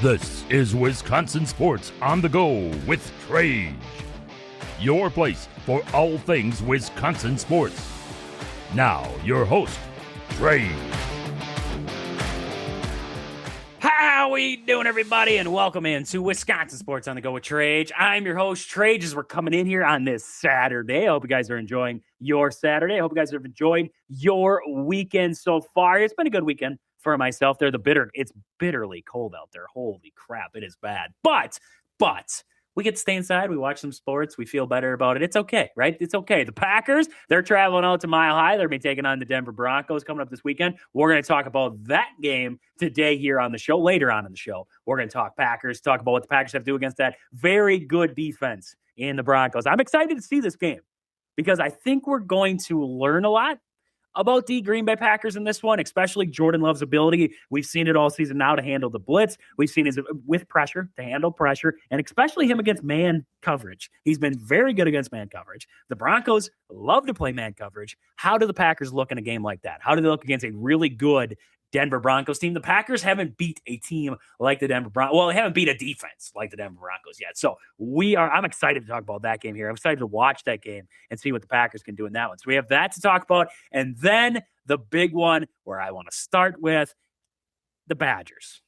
This is Wisconsin Sports on the Go with Trage, your place for all things Wisconsin sports. Now, your host, Trage. How we doing, everybody, and welcome in to Wisconsin Sports on the Go with Trage. I'm your host, Trage, as we're coming in here on this Saturday. I hope you guys are enjoying your Saturday. I hope you guys have enjoyed your weekend so far. It's been a good weekend for myself. It's bitterly cold out there. Holy crap, it is bad. But we get to stay inside. We watch some sports. We feel better about it. It's okay, right? It's okay. The Packers, they're traveling out to Mile High. They're going to be taking on the Denver Broncos coming up this weekend. We're going to talk about that game today here on the show. Later on in the show, we're going to talk Packers, talk about what the Packers have to do against that very good defense in the Broncos. I'm excited to see this game because I think we're going to learn a lot about the Green Bay Packers in this one, especially Jordan Love's ability. We've seen it all season now to handle the blitz. We've seen his with pressure to handle pressure, and especially him against man coverage. He's been very good against man coverage. The Broncos love to play man coverage. How do the Packers look in a game like that? How do they look against a really good Denver Broncos team? The Packers haven't beat a team like the Denver Broncos. Well, they haven't beat a defense like the Denver Broncos yet. So I'm excited to talk about that game here. I'm excited to watch that game and see what the Packers can do in that one. So we have that to talk about. And then the big one where I want to start with the Badgers.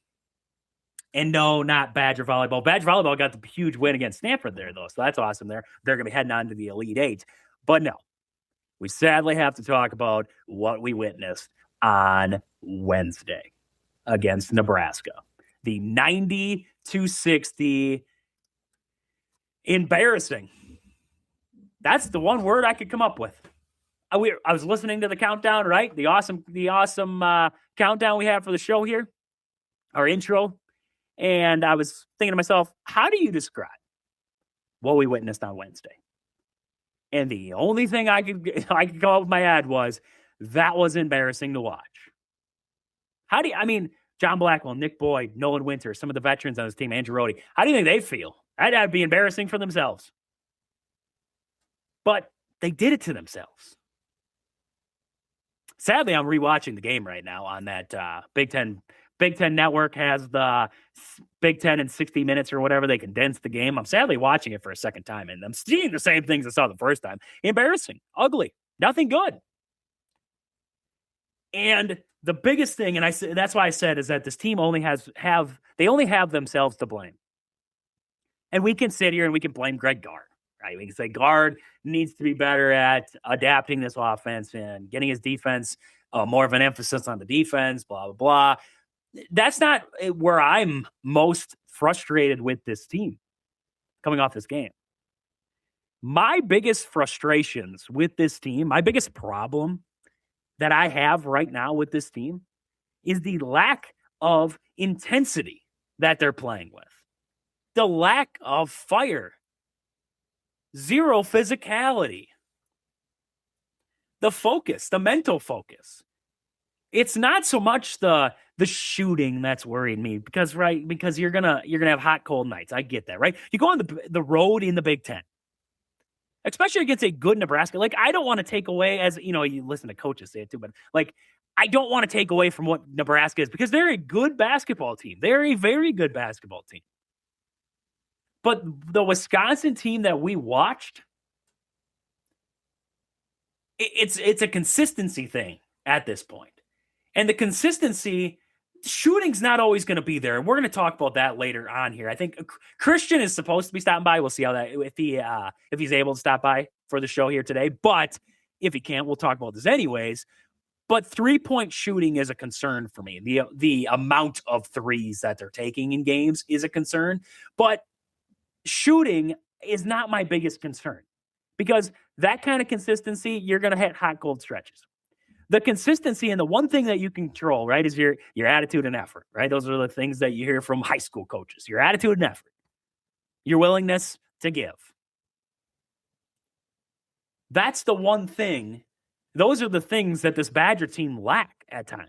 And no, not Badger Volleyball. Badger Volleyball got the huge win against Stanford there, though. So that's awesome there. They're going to be heading on to the Elite Eight. But no, we sadly have to talk about what we witnessed on Wednesday against Nebraska. The 90-60 embarrassing. That's the one word I could come up with. I was listening to the countdown, right? The awesome countdown we have for the show here, our intro, and I was thinking to myself, how do you describe what we witnessed on Wednesday? And the only thing I could come up with my head was, that was embarrassing to watch. John Blackwell, Nick Boyd, Nolan Winter, some of the veterans on this team, Andrew Rohde, how do you think they feel? That'd be embarrassing for themselves. But they did it to themselves. Sadly, I'm rewatching the game right now on that Big Ten. Big Ten Network has the Big Ten in 60 minutes or whatever. They condensed the game. I'm sadly watching it for a second time, and I'm seeing the same things I saw the first time. Embarrassing, ugly, nothing good. And the biggest thing, and that's why I said, is that this team only have themselves to blame. And we can sit here and we can blame Greg Gard, right? We can say Gard needs to be better at adapting this offense and getting his defense more of an emphasis on the defense, blah, blah, blah. That's not where I'm most frustrated with this team coming off this game. My biggest frustrations with this team, my biggest problem that I have right now with this team is the lack of intensity that they're playing with. The lack of fire. Zero physicality. The focus, the mental focus. It's not so much the shooting that's worried me because you're gonna have hot, cold nights. I get that, right? You go on the road in the Big Ten, especially against a good Nebraska. Like, I don't want to take away, as you know, you listen to coaches say it too, but like, I don't want to take away from what Nebraska is because they're a good basketball team. They're a very good basketball team. But the Wisconsin team that we watched, it's a consistency thing at this point. And the consistency, shooting's not always going to be there. And we're going to talk about that later on here. I think Christian is supposed to be stopping by. We'll see how that, if he's able to stop by for the show here today. But if he can't, we'll talk about this anyways. But 3-point shooting is a concern for me. The amount of threes that they're taking in games is a concern. But shooting is not my biggest concern because that kind of consistency, you're going to hit hot, cold stretches. The consistency and the one thing that you control, right, is your attitude and effort, right? Those are the things that you hear from high school coaches, your attitude and effort, your willingness to give. That's the one thing. Those are the things that this Badger team lack at times.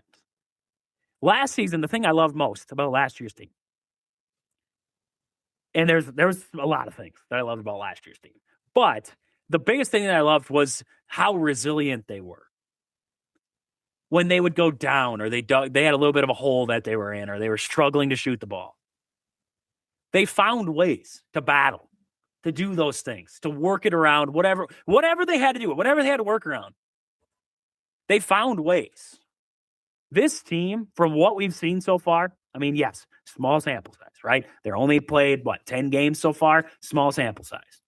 Last season, the thing I loved most about last year's team, and there was a lot of things that I loved about last year's team, but the biggest thing that I loved was how resilient they were. When they would go down or they had a little bit of a hole that they were in or they were struggling to shoot the ball. They found ways to battle, to do those things, to work it around, whatever they had to do, whatever they had to work around. They found ways. This team, from what we've seen so far, I mean, yes, small sample size, right? They're only played, 10 games so far? Small sample size.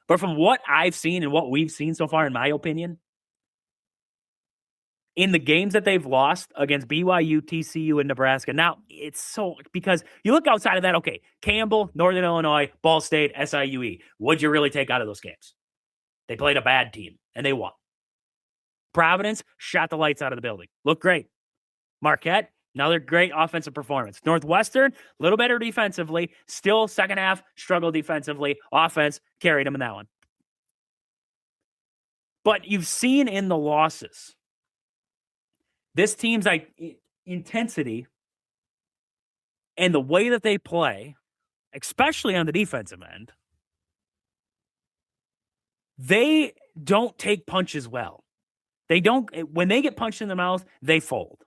But from what I've seen and what we've seen so far, in my opinion, in the games that they've lost against BYU, TCU, and Nebraska, now it's so, because you look outside of that, okay, Campbell, Northern Illinois, Ball State, SIUE. What'd you really take out of those games? They played a bad team, and they won. Providence shot the lights out of the building. Looked great. Marquette, another great offensive performance. Northwestern, a little better defensively. Still, second half, struggled defensively. Offense carried them in that one. But you've seen in the losses, this team's intensity and the way that they play, especially on the defensive end, they don't take punches well. They don't, when they get punched in the mouth, they fold.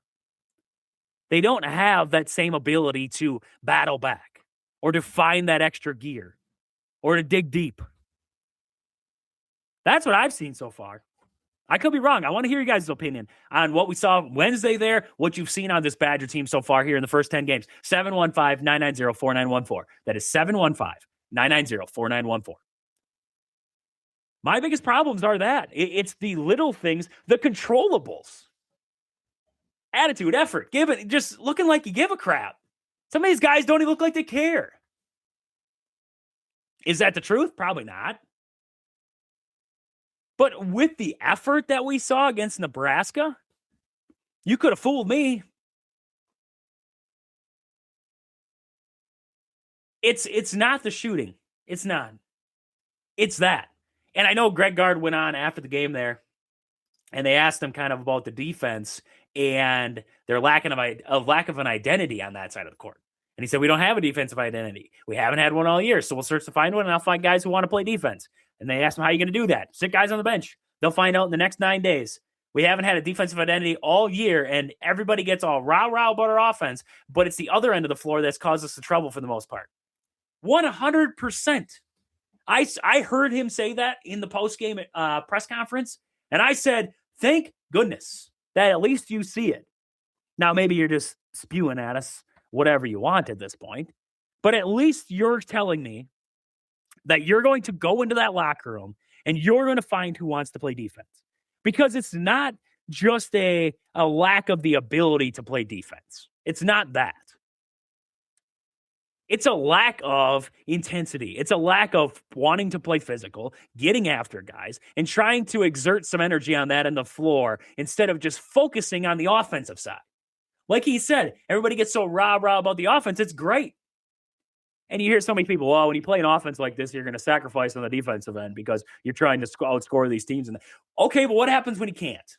They don't have that same ability to battle back or to find that extra gear or to dig deep. That's what I've seen so far. I could be wrong. I want to hear you guys' opinion on what we saw Wednesday there, what you've seen on this Badger team so far here in the first 10 games. 715-990-4914. That is 715-990-4914. My biggest problems are that. It's the little things, the controllables. Attitude, effort, give it, just looking like you give a crap. Some of these guys don't even look like they care. Is that the truth? Probably not. But with the effort that we saw against Nebraska, you could have fooled me. It's not the shooting. It's not. It's that. And I know Greg Gard went on after the game there, and they asked him kind of about the defense and their lack of an identity on that side of the court. And he said, we don't have a defensive identity. We haven't had one all year, so we'll search to find one, and I'll find guys who want to play defense. And they asked him, how are you going to do that? Sit guys on the bench. They'll find out in the next 9 days. We haven't had a defensive identity all year, and everybody gets all rah-rah about our offense, but it's the other end of the floor that's caused us the trouble for the most part. 100%. I heard him say that in the post-game press conference, and I said, thank goodness that at least you see it. Now, maybe you're just spewing at us whatever you want at this point, but at least you're telling me that you're going to go into that locker room and you're going to find who wants to play defense. Because it's not just a lack of the ability to play defense. It's not that. It's a lack of intensity. It's a lack of wanting to play physical, getting after guys, and trying to exert some energy on that in the floor instead of just focusing on the offensive side. Like he said, everybody gets so rah-rah about the offense. It's great. And you hear so many people, well, when you play an offense like this, you're going to sacrifice on the defensive end because you're trying to outscore these teams. Okay, but what happens when you can't?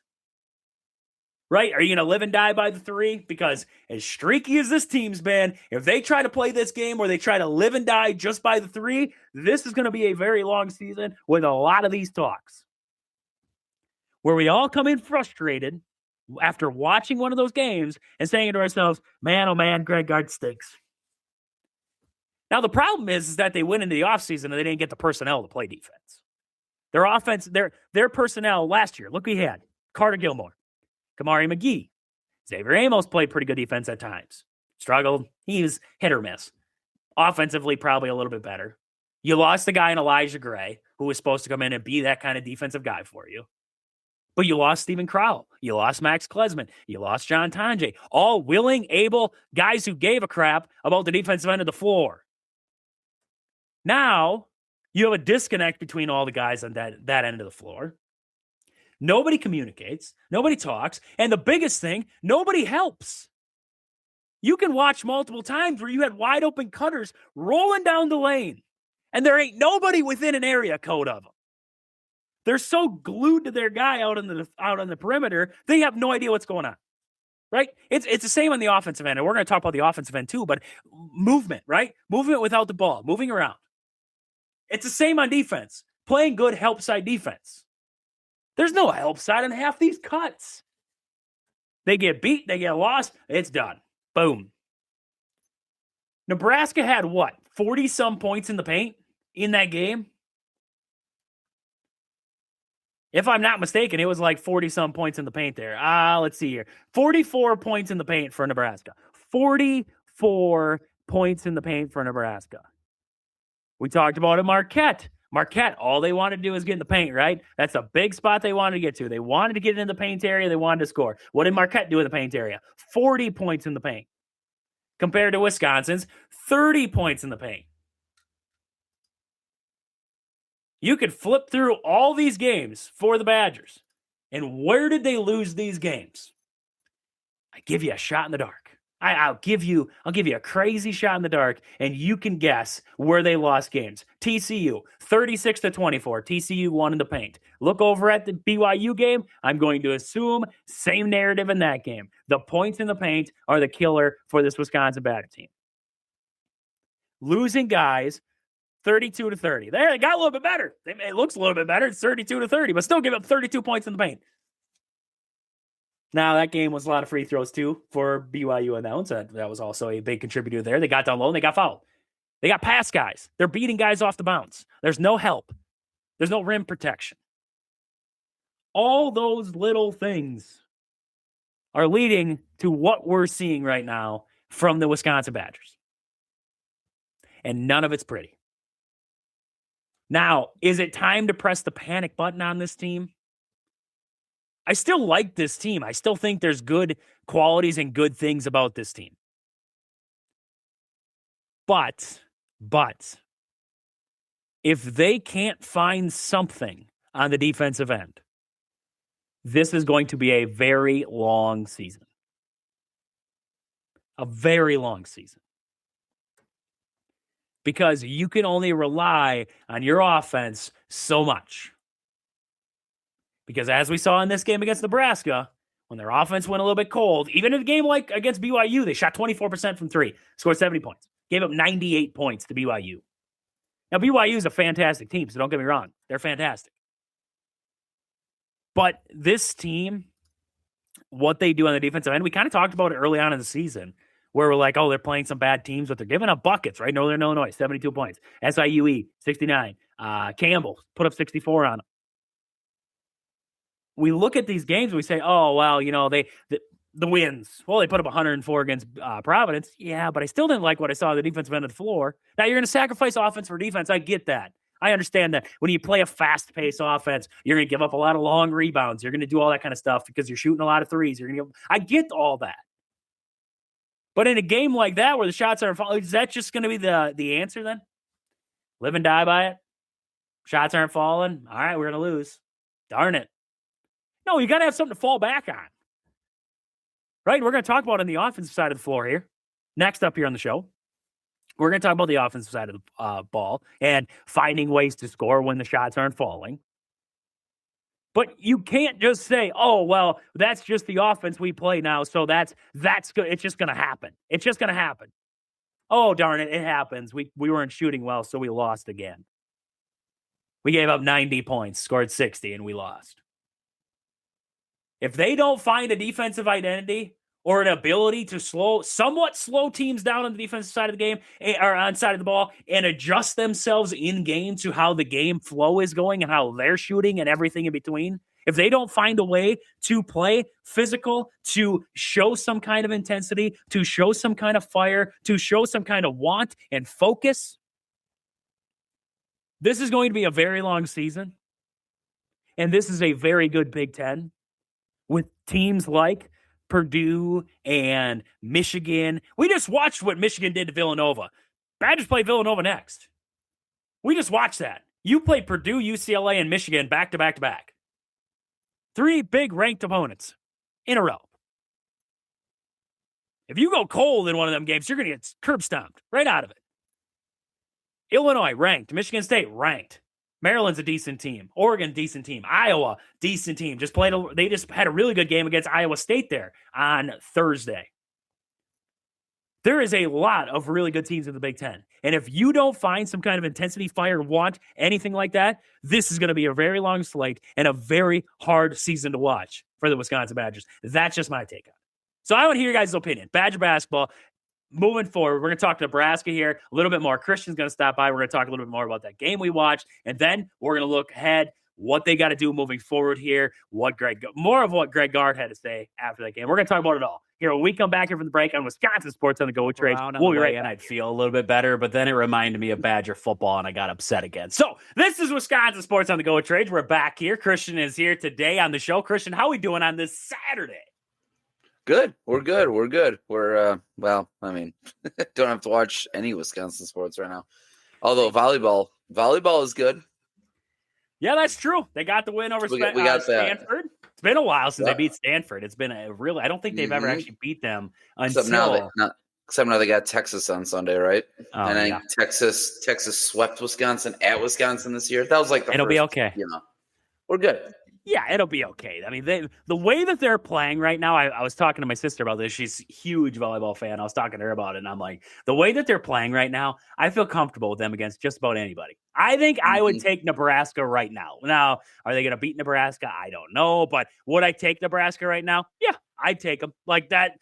Right? Are you going to live and die by the three? Because as streaky as this team's been, if they try to play this game where they try to live and die just by the three, this is going to be a very long season with a lot of these talks. Where we all come in frustrated after watching one of those games and saying to ourselves, man, oh man, Greg Gard stinks. Now, the problem is that they went into the offseason and they didn't get the personnel to play defense. Their offense, their personnel last year, look, we had Carter Gilmore, Kamari McGee. Xavier Amos played pretty good defense at times. Struggled. He was hit or miss. Offensively, probably a little bit better. You lost the guy in Elijah Gray, who was supposed to come in and be that kind of defensive guy for you. But you lost Steven Crowell. You lost Max Klesman. You lost John Tonje. All willing, able guys who gave a crap about the defensive end of the floor. Now, you have a disconnect between all the guys on that end of the floor. Nobody communicates. Nobody talks. And the biggest thing, nobody helps. You can watch multiple times where you had wide open cutters rolling down the lane, and there ain't nobody within an area code of them. They're so glued to their guy out on the perimeter, they have no idea what's going on. Right? It's the same on the offensive end, and we're going to talk about the offensive end too, but movement, right? Movement without the ball, moving around. It's the same on defense. Playing good help side defense. There's no help side on half these cuts. They get beat, they get lost, it's done. Boom. Nebraska had what? 40-some points in the paint in that game? If I'm not mistaken, it was like 40-some points in the paint there. Let's see here. 44 points in the paint for Nebraska. 44 points in the paint for Nebraska. We talked about it, Marquette. Marquette, all they wanted to do is get in the paint, right? That's a big spot they wanted to get to. They wanted to get in the paint area. They wanted to score. What did Marquette do in the paint area? 40 points in the paint. Compared to Wisconsin's 30 points in the paint. You could flip through all these games for the Badgers. And where did they lose these games? I give you a shot in the dark. I'll give you a crazy shot in the dark, and you can guess where they lost games. TCU, 36-24. TCU won in the paint. Look over at the BYU game. I'm going to assume same narrative in that game. The points in the paint are the killer for this Wisconsin Badger team. Losing guys, 32-30. There, they got a little bit better. It looks a little bit better. It's 32-30, but still give up 32 points in the paint. Now, that game was a lot of free throws, too, for BYU and that one. So that was also a big contributor there. They got down low and they got fouled. They got past guys. They're beating guys off the bounce. There's no help. There's no rim protection. All those little things are leading to what we're seeing right now from the Wisconsin Badgers. And none of it's pretty. Now, is it time to press the panic button on this team? I still like this team. I still think there's good qualities and good things about this team. But, if they can't find something on the defensive end, this is going to be a very long season. A very long season. Because you can only rely on your offense so much. Because as we saw in this game against Nebraska, when their offense went a little bit cold, even in a game like against BYU, they shot 24% from three, scored 70 points, gave up 98 points to BYU. Now, BYU is a fantastic team, so don't get me wrong. They're fantastic. But this team, what they do on the defensive end, we kind of talked about it early on in the season, where we're like, oh, they're playing some bad teams, but they're giving up buckets, right? Northern Illinois, 72 points. SIUE, 69. Campbell put up 64 on them. We look at these games and we say, oh, well, you know, the wins. Well, they put up 104 against Providence. Yeah, but I still didn't like what I saw on the defensive end of the floor. Now, you're going to sacrifice offense for defense. I get that. I understand that. When you play a fast-paced offense, you're going to give up a lot of long rebounds. You're going to do all that kind of stuff because you're shooting a lot of threes. I get all that. But in a game like that where the shots aren't falling, is that just going to be the answer then? Live and die by it? Shots aren't falling? All right, we're going to lose. Darn it. No, you got to have something to fall back on. Right? We're going to talk about on the offensive side of the floor here. Next up here on the show, we're going to talk about the offensive side of the ball and finding ways to score when the shots aren't falling. But you can't just say, oh, well, that's just the offense we play now, so that's good. It's just going to happen. It's just going to happen. Oh, darn it, it happens. We weren't shooting well, so we lost again. We gave up 90 points, scored 60, and we lost. If they don't find a defensive identity or an ability to somewhat slow teams down on the defensive side of the game or on side of the ball and adjust themselves in game to how the game flow is going and how they're shooting and everything in between, if they don't find a way to play physical, to show some kind of intensity, to show some kind of fire, to show some kind of want and focus, this is going to be a very long season. And this is a very good Big Ten. With teams like Purdue and Michigan. We just watched what Michigan did to Villanova. Badgers play Villanova next. We just watched that. You play Purdue, UCLA, and Michigan back to back to back. 3 big ranked opponents in a row. If you go cold in one of them games, you're going to get curb stomped right out of it. Illinois, ranked. Michigan State, ranked. Maryland's a decent team. Oregon, decent team. Iowa, decent team. They just had a really good game against Iowa State there on Thursday. There is a lot of really good teams in the Big Ten. And if you don't find some kind of intensity, fire, want, anything like that, this is going to be a very long slate and a very hard season to watch for the Wisconsin Badgers. That's just my take on it. So I want to hear your guys' opinion. Badger basketball, moving forward, we're going to talk Nebraska here a little bit more. Christian's going to stop by. We're going to talk a little bit more about that game we watched, and then we're going to look ahead what they got to do moving forward here, more of what Greg Gard had to say after that game. We're going to talk about it all here when we come back here from the break on Wisconsin Sports on the Go with Trade. We'll be right back. I'd feel a little bit better, but then it reminded me of Badger football, and I got upset again. So this is Wisconsin Sports on the Go with Trade. We're back here. Christian is here today on the show. Christian, how are we doing on this Saturday? Good. We're good. We're, well, I mean, don't have to watch any Wisconsin sports right now. Although volleyball is good. Yeah, that's true. They got the win over Stanford. It's been a while since they beat Stanford. It's been I don't think they've ever actually beat them except now they got Texas on Sunday, right? Oh, and I think Texas swept Wisconsin at Wisconsin this year. That was like it'll be okay. We're good. Yeah, it'll be okay. I mean, the way that they're playing right now, I was talking to my sister about this. She's a huge volleyball fan. I was talking to her about it, and I'm like, the way that they're playing right now, I feel comfortable with them against just about anybody. I think I would take Nebraska right now. Now, are they going to beat Nebraska? I don't know, but would I take Nebraska right now? Yeah, I'd take them. Like that,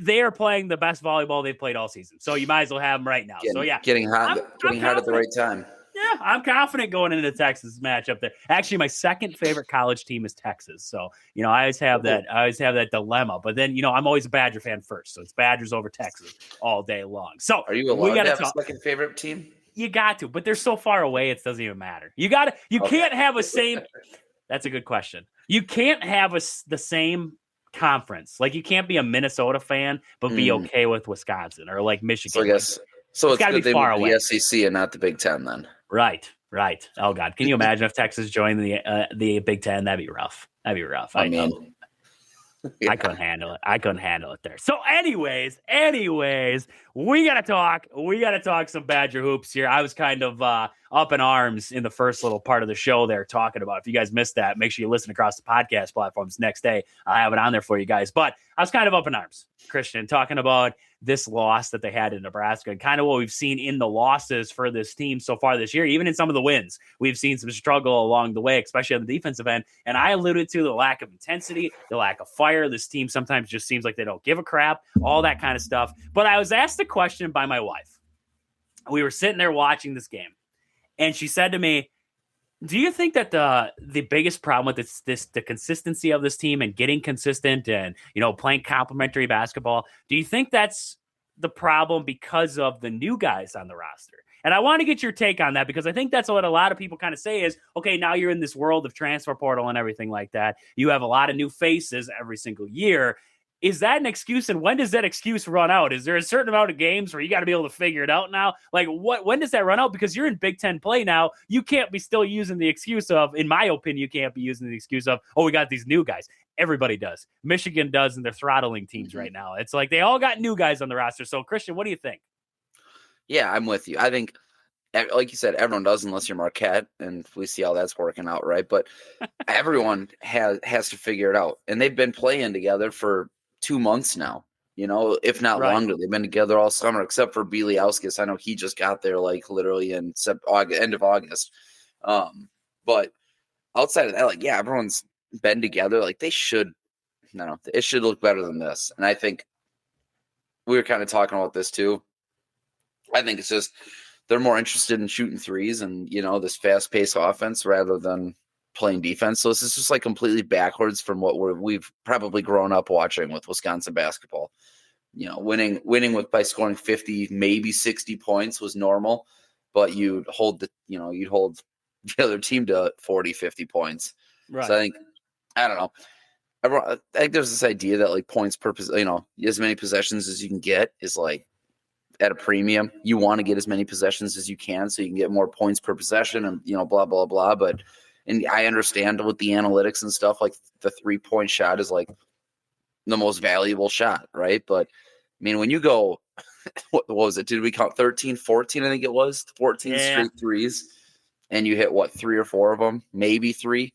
they are playing the best volleyball they've played all season, so you might as well have them right now. Getting hot at the right time. Yeah, I'm confident going into the Texas matchup there. Actually, my second favorite college team is Texas. So, I always have that dilemma. But then, I'm always a Badger fan first. So it's Badgers over Texas all day long. So are you allowed to have a second favorite team? You got to, but they're so far away it doesn't even matter. Can't have a same. That's a good question. You can't have the same conference. Like you can't be a Minnesota fan, but be okay with Wisconsin or like Michigan. So I guess it's good they moved the SEC and not the Big Ten then. Right. Oh God, can you imagine if Texas joined the Big Ten? That'd be rough. I mean, yeah. I couldn't handle it there. So, anyways, we gotta talk some Badger hoops here. I was kind of up in arms in the first little part of the show there talking about. If you guys missed that, make sure you listen across the podcast platforms next day. I'll have it on there for you guys. But I was kind of up in arms, Christian, talking about this loss that they had in Nebraska and kind of what we've seen in the losses for this team so far this year. Even in some of the wins, we've seen some struggle along the way, especially on the defensive end. And I alluded to the lack of intensity, the lack of fire. This team sometimes just seems like they don't give a crap, all that kind of stuff. But I was asked a question by my wife. We were sitting there watching this game, and she said to me, do you think that the biggest problem with the consistency of this team and getting consistent and, playing complementary basketball, do you think that's the problem because of the new guys on the roster? And I want to get your take on that because I think that's what a lot of people kind of say is, okay, now you're in this world of transfer portal and everything like that. You have a lot of new faces every single year. Is that an excuse? And when does that excuse run out? Is there a certain amount of games where you got to be able to figure it out now? Like when does that run out? Because you're in Big Ten play now. You can't be still using the excuse of, in my opinion, you can't be using the excuse of, oh, we got these new guys. Everybody does. Michigan does, and they're throttling teams right now. It's like they all got new guys on the roster. So, Christian, what do you think? Yeah, I'm with you. I think, like you said, everyone does unless you're Marquette, and we see how that's working out, right? But everyone has to figure it out. And they've been playing together for 2 months now, if not longer. They've been together all summer, except for Biliauskas. I know he just got there like literally in end of August. But outside of that, everyone's been together. Like they should, it should look better than this. And I think we were kind of talking about this too. I think it's just they're more interested in shooting threes and, this fast-paced offense rather than playing defense. So this is just like completely backwards from what we've probably grown up watching with Wisconsin basketball. Winning by scoring 50, maybe 60 points was normal, but you'd hold the other team to 40, 50 points. Right. So I don't know. I think there's this idea that like points per, as many possessions as you can get is like at a premium. You want to get as many possessions as you can so you can get more points per possession and, blah, blah, blah. And I understand with the analytics and stuff, like the 3-point shot is like the most valuable shot, right? But I mean, when you go, what was it? Did we count 13, 14? I think it was 14 straight threes. And you hit 3 or 4 of them, maybe 3.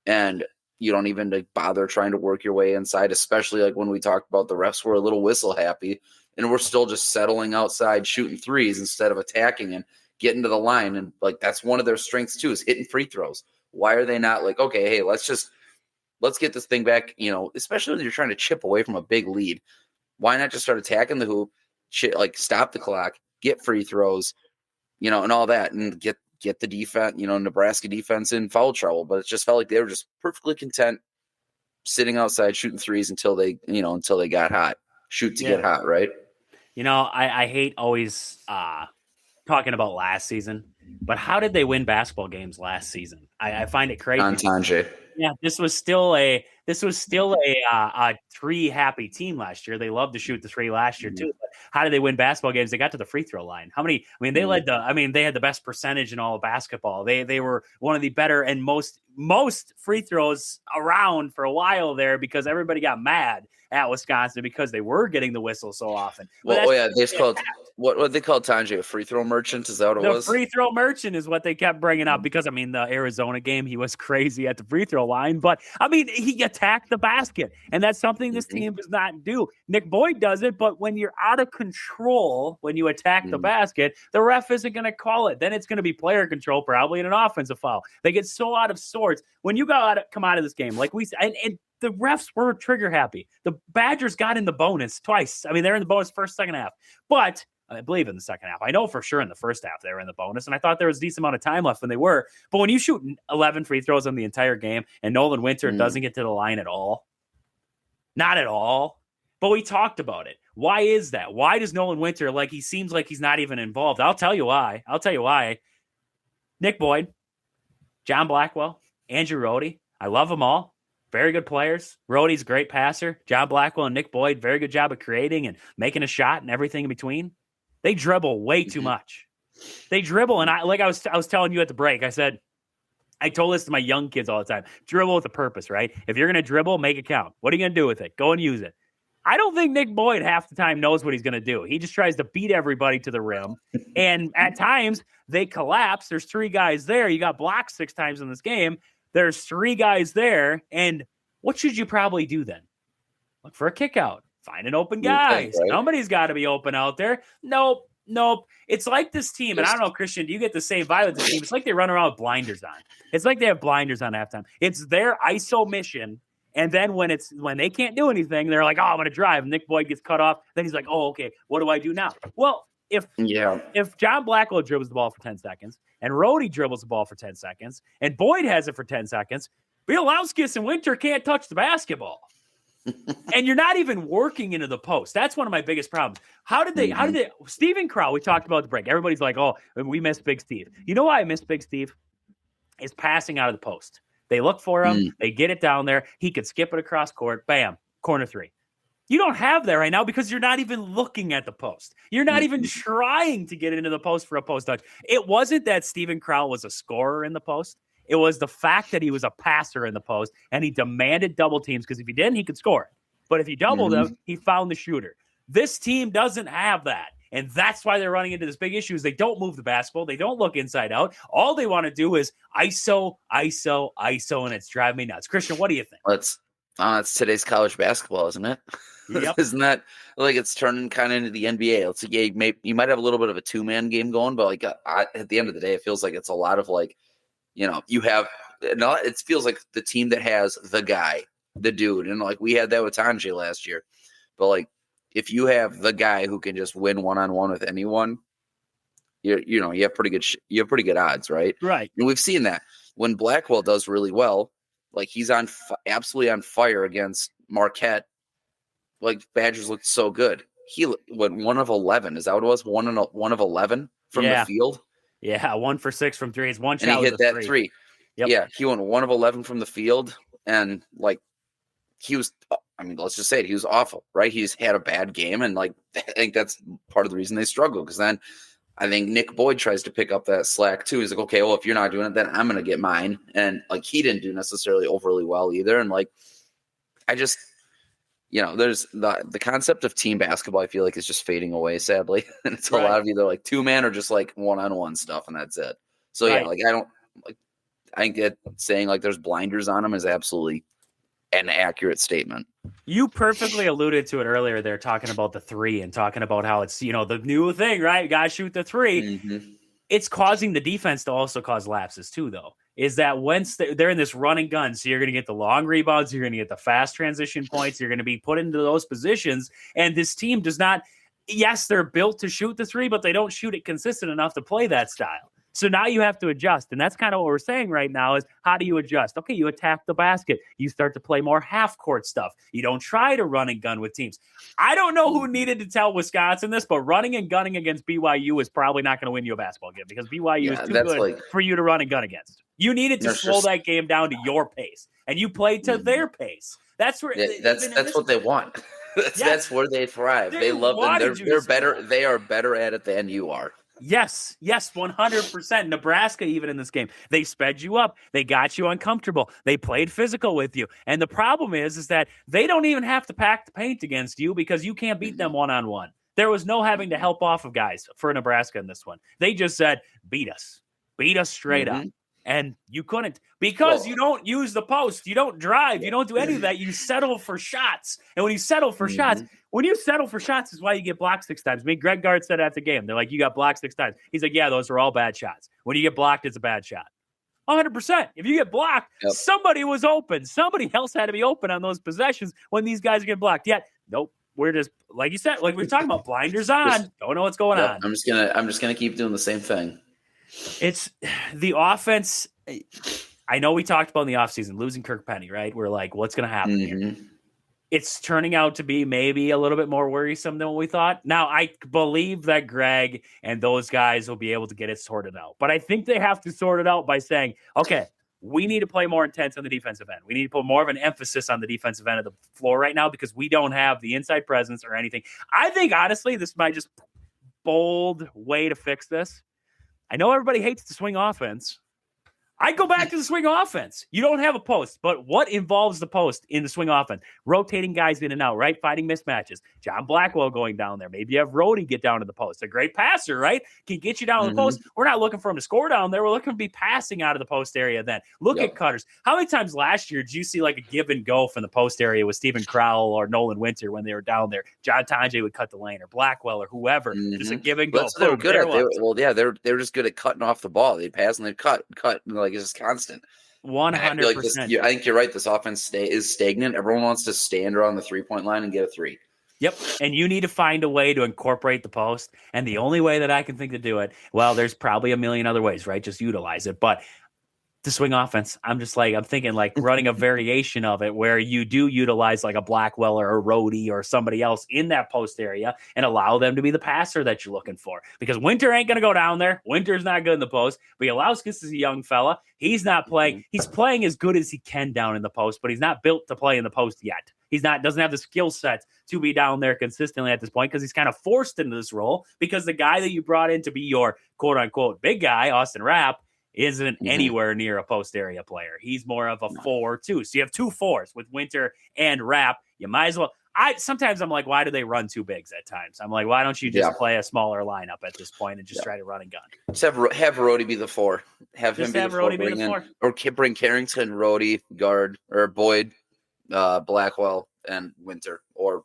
And you don't even bother trying to work your way inside, especially like when we talked about the refs were a little whistle happy and we're still just settling outside shooting threes instead of attacking and getting to the line. And like, that's one of their strengths too, is hitting free throws. Why are they not like, okay, hey, let's get this thing back, especially when you're trying to chip away from a big lead. Why not just start attacking the hoop, like stop the clock, get free throws, and all that, and get the defense, Nebraska defense in foul trouble. But it just felt like they were just perfectly content sitting outside shooting threes until they got hot. Shoot to get hot, right? I hate always talking about last season, but how did they win basketball games last season? I find it crazy. Tanjay. Yeah, this was still a three happy team last year. They loved to shoot the three last year too. But how did they win basketball games? They got to the free throw line. How many? I mean, they led they had the best percentage in all of basketball. They were one of the better and most free throws around for a while there because everybody got mad at Wisconsin because they were getting the whistle so often. They called what they called Tanjay a free throw merchant. Is that what it was? The free throw merchant is what they kept bringing up because the Arizona game, he was crazy at the free throw line, but he attacked the basket, and that's something this team does not do. Nick Boyd does it, but when you're out of control, when you attack the basket, the ref isn't going to call it. Then it's going to be player control, probably, and an offensive foul. They get so out of sorts when you come out of this game, like we said, and the refs were trigger happy. The Badgers got in the bonus twice. They're in the bonus first, second half, but I believe in the second half. I know for sure in the first half they were in the bonus, and I thought there was a decent amount of time left when they were. But when you shoot 11 free throws in the entire game and Nolan Winter doesn't get to the line at all, not at all, but we talked about it. Why is that? Why does Nolan Winter, he seems like he's not even involved? I'll tell you why. Nick Boyd, John Blackwell, Andrew Rohde, I love them all. Very good players. Rohde's a great passer. John Blackwell and Nick Boyd, very good job of creating and making a shot and everything in between. They dribble way too much. They dribble, and I was telling you at the break, I told this to my young kids all the time. Dribble with a purpose, right? If you're going to dribble, make it count. What are you going to do with it? Go and use it. I don't think Nick Boyd half the time knows what he's going to do. He just tries to beat everybody to the rim, and at times they collapse. There's three guys there. You got blocked 6 times in this game. There's 3 guys there, and what should you probably do then? Look for a kick out. Find an open guy. Right? Somebody's got to be open out there. Nope. It's like this team, and I don't know, Christian, do you get the same vibe with the team? It's like they run around with blinders on. It's like they have blinders on halftime. It's their ISO mission, and then when they can't do anything, they're like, oh, I'm going to drive. And Nick Boyd gets cut off. Then he's like, oh, okay, what do I do now? Well, if John Blackwell dribbles the ball for 10 seconds, and Rohde dribbles the ball for 10 seconds, and Boyd has it for 10 seconds, Bielowskis and Winter can't touch the basketball. And you're not even working into the post. That's one of my biggest problems. How did they Steven Crowl, we talked about the break. Everybody's like, oh, we missed Big Steve. You know why I missed Big Steve? Is passing out of the post. They look for him. They get it down there. He could skip it across court. Bam. Corner 3. You don't have that right now because you're not even looking at the post. You're not even trying to get into the post for a post touch. It wasn't that Steven Crowl was a scorer in the post. It was the fact that he was a passer in the post, and he demanded double teams because if he didn't, he could score. But if he doubled him, he found the shooter. This team doesn't have that, and that's why they're running into this big issue is they don't move the basketball. They don't look inside out. All they want to do is ISO, and it's driving me nuts. Christian, what do you think? It's today's college basketball, isn't it? Yep. Isn't that it's turning kind of into the NBA? It's like you might have a little bit of a 2-man game going, but at the end of the day, it feels like it's a lot of you have it feels like the team that has the guy, the dude, and we had that with Tanjay last year. But if you have the guy who can just win one-on-one with anyone, you have pretty good odds, right? Right. And we've seen that when Blackwell does really well, he's absolutely on fire against Marquette. Badgers looked so good. He went 1 of 11. Is that what it was? 1 of 11 from the field. Yeah, 1 for 6 from 3. It's one shot. And he hit that 3. Yep. Yeah, he went 1 of 11 from the field, and he was. Let's just say it. He was awful, right? He's had a bad game, and I think that's part of the reason they struggle. Because then I think Nick Boyd tries to pick up that slack too. He's like, okay, well, if you're not doing it, then I'm going to get mine. And he didn't do necessarily overly well either. And I just. There's the concept of team basketball, I feel like, is just fading away, sadly. And it's a lot of either 2-man or just one-on-one stuff, and that's it. So, I think that saying there's blinders on them is absolutely an accurate statement. You perfectly alluded to it earlier there, talking about the 3 and talking about how it's, the new thing, right? You got to shoot the 3. Mm-hmm. It's causing the defense to also cause lapses too, though. Is that once they're in this run and gun, so you're going to get the long rebounds, you're going to get the fast transition points, you're going to be put into those positions, and this team does not yes, they're built to shoot the three, but they don't shoot it consistent enough to play that style. So now you have to adjust. And that's kind of what we're saying right now is how do you adjust? Okay, you attack the basket. You start to play more half-court stuff. You don't try to run and gun with teams. I don't know who needed to tell Wisconsin this, but running and gunning against BYU is probably not going to win you a basketball game because BYU is too good for you to run and gun against. You needed to slow that game down to your pace, and you played to their pace. That's where that's what they want. That's where they thrive. They love it. They're better. They are better at it than you are. Yes, 100%. Nebraska, even in this game, they sped you up. They got you uncomfortable. They played physical with you. And the problem is that they don't even have to pack the paint against you because you can't beat them one-on-one. There was no having to help off of guys for Nebraska in this one. They just said, beat us straight up. And you couldn't because you don't use the post. You don't drive. You don't do any of that. You settle for shots. And when you settle for shots is why you get blocked 6 times. I mean, Greg Gard said after the game, they're like, you got blocked 6 times. He's like, yeah, those are all bad shots. When you get blocked, it's a bad shot. 100%. If you get blocked, somebody was open. Somebody else had to be open on those possessions when these guys get blocked. Yet, nope. We're just, like you said, like we were talking about, blinders on. Don't know what's going on. I'm just gonna keep doing the same thing. It's the offense. I know we talked about in the offseason, losing Kirk Penny, right? We're like, what's going to happen here? It's turning out to be maybe a little bit more worrisome than what we thought. Now, I believe that Greg and those guys will be able to get it sorted out. But I think they have to sort it out by saying, okay, we need to play more intense on the defensive end. We need to put more of an emphasis on the defensive end of the floor right now because we don't have the inside presence or anything. I think, honestly, this might just bold way to fix this. I know everybody hates the swing offense. I go back to the swing offense. You don't have a post, but what involves the post in the swing offense? Rotating guys in and out, right? Fighting mismatches. John Blackwell going down there. Maybe you have Rhodey get down to the post. A great passer, right? Can get you down to the post. We're not looking for him to score down there. We're looking to be passing out of the post area then. Look at cutters. How many times last year did you see like a give and go from the post area with Stephen Crowell or Nolan Winter when they were down there? John Tonje would cut the lane or Blackwell or whoever. Just a give and go. They were good at. They're just good at cutting off the ball. They pass and they cut. Like it's just constant. 100%. I think you're right. This offense is stagnant. Everyone wants to stand around the 3-point line and get a 3. Yep. And you need to find a way to incorporate the post. And the only way that I can think to do it, well, there's probably a million other ways, right? Just utilize it. But the swing offense, I'm thinking like running a variation of it where you do utilize like a Blackwell or a Rhodey or somebody else in that post area and allow them to be the passer that you're looking for. Because Winter ain't going to go down there. Winter's not good in the post. But Yalowskis is a young fella. He's not playing. He's playing as good as he can down in the post, but he's not built to play in the post yet. Doesn't have the skill set to be down there consistently at this point because he's kind of forced into this role because the guy that you brought in to be your quote unquote big guy, Austin Rapp, isn't anywhere near a post area player. He's more of a 4-2. So you have 2 4s with Winter and Rapp. You might as well. Sometimes I'm like, why do they run 2 bigs at times? I'm like, why don't you just play a smaller lineup at this point and just try to run and gun? Just have Rhodey be the 4. Have him be the 4. Or bring Carrington, Rhodey, Guard, or Boyd, Blackwell, and Winter. Or,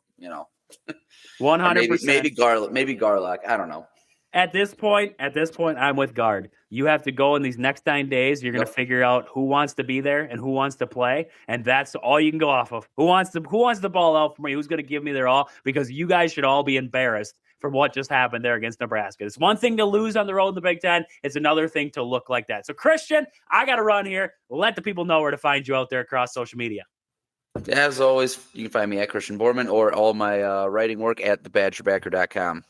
100%. Maybe Garlock. I don't know. At this point, I'm with Guard. You have to go in these next 9 days. You're going to figure out who wants to be there and who wants to play, and that's all you can go off of. Who wants the ball out for me? Who's going to give me their all? Because you guys should all be embarrassed from what just happened there against Nebraska. It's one thing to lose on the road in the Big Ten. It's another thing to look like that. So, Christian, I got to run here. Let the people know where to find you out there across social media. As always, you can find me at Christian Borman or all my writing work at thebadgerbacker.com.